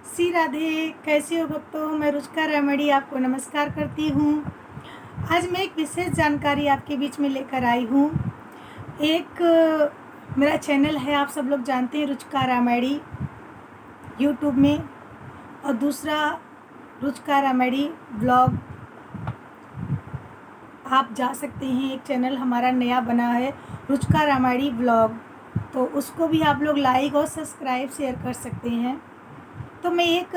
श्री राधे। कैसे हो भक्तों? मैं रुचिका रामड़ी आपको नमस्कार करती हूँ। आज मैं एक विशेष जानकारी आपके बीच में लेकर आई हूँ। एक मेरा चैनल है, आप सब लोग जानते हैं, रुचिका रामड़ी यूट्यूब में, और दूसरा रुचिका रामड़ी ब्लॉग। आप जा सकते हैं, एक चैनल हमारा नया बना है रुचिका रामड़ी ब्लॉग, तो उसको भी आप लोग लाइक और सब्सक्राइब शेयर कर सकते हैं। तो मैं एक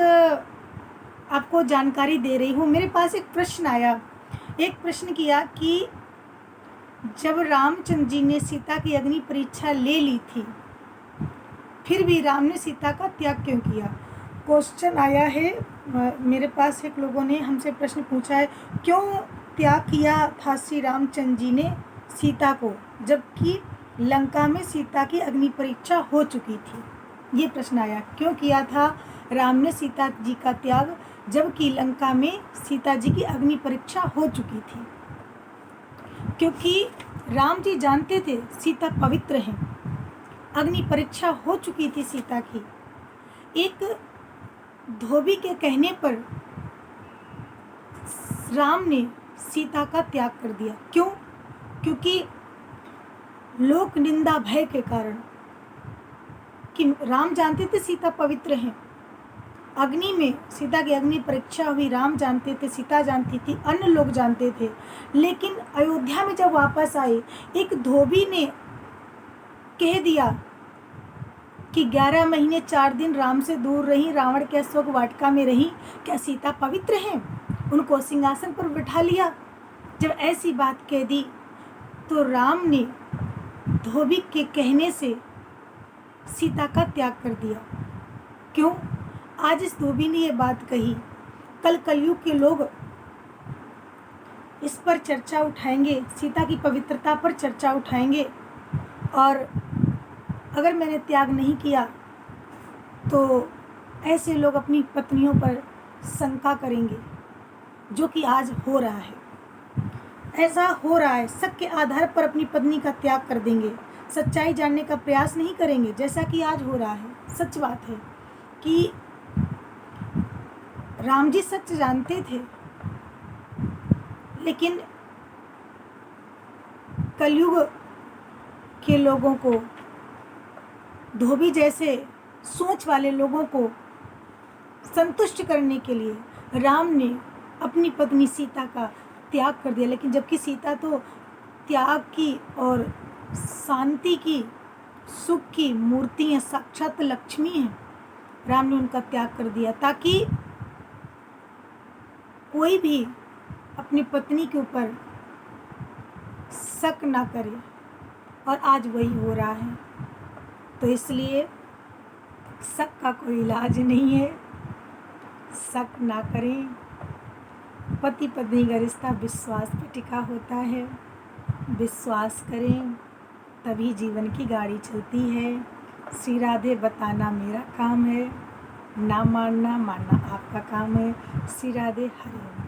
आपको जानकारी दे रही हूँ। मेरे पास एक प्रश्न आया, एक प्रश्न किया कि जब रामचंद्र जी ने सीता की अग्नि परीक्षा ले ली थी, फिर भी राम ने सीता का त्याग क्यों किया? क्वेश्चन आया है मेरे पास। एक लोगों ने हमसे प्रश्न पूछा है, क्यों त्याग किया था श्री रामचंद्र जी ने सीता को, जबकि लंका में सीता की अग्नि परीक्षा हो चुकी थी? ये प्रश्न आया, क्यों किया था राम ने सीता जी का त्याग, जबकि लंका में सीता जी की अग्नि परीक्षा हो चुकी थी? क्योंकि राम जी जानते थे सीता पवित्र है, अग्नि परीक्षा हो चुकी थी सीता की। एक धोबी के कहने पर राम ने सीता का त्याग कर दिया। क्यों? क्योंकि लोक निंदा भय के कारण, कि राम जानते थे सीता पवित्र है, अग्नि में सीता की अग्नि परीक्षा हुई, राम जानते थे, सीता जानती थी, अन्य लोग जानते थे। लेकिन अयोध्या में जब वापस आए, एक धोबी ने कह दिया कि 11 महीने 4 दिन राम से दूर रही, रावण के अशोक वाटिका में रही, क्या सीता पवित्र है? उनको सिंहासन पर बिठा लिया। जब ऐसी बात कह दी तो राम ने धोबी के कहने से सीता का त्याग कर दिया। क्यों? आज इस धोबी ने ये बात कही, कल कलयुग के लोग इस पर चर्चा उठाएंगे, सीता की पवित्रता पर चर्चा उठाएंगे, और अगर मैंने त्याग नहीं किया तो ऐसे लोग अपनी पत्नियों पर शंका करेंगे, जो कि आज हो रहा है। ऐसा हो रहा है, शक के आधार पर अपनी पत्नी का त्याग कर देंगे, सच्चाई जानने का प्रयास नहीं करेंगे, जैसा कि आज हो रहा है। सच बात है कि राम जी सच जानते थे, लेकिन कलयुग के लोगों को, धोबी जैसे सोच वाले लोगों को संतुष्ट करने के लिए राम ने अपनी पत्नी सीता का त्याग कर दिया। लेकिन जबकि सीता तो त्याग की और शांति की, सुख की मूर्ति है, साक्षात लक्ष्मी है, राम ने उनका त्याग कर दिया ताकि कोई भी अपनी पत्नी के ऊपर शक ना करे। और आज वही हो रहा है। तो इसलिए शक का कोई इलाज नहीं है, शक ना करें। पति पत्नी का रिश्ता विश्वास पर टिका होता है, विश्वास करें तभी जीवन की गाड़ी चलती है। श्री राधे बताना मेरा काम है, ना मानना मानना आपका काम है। श्री राधे, हरे राम।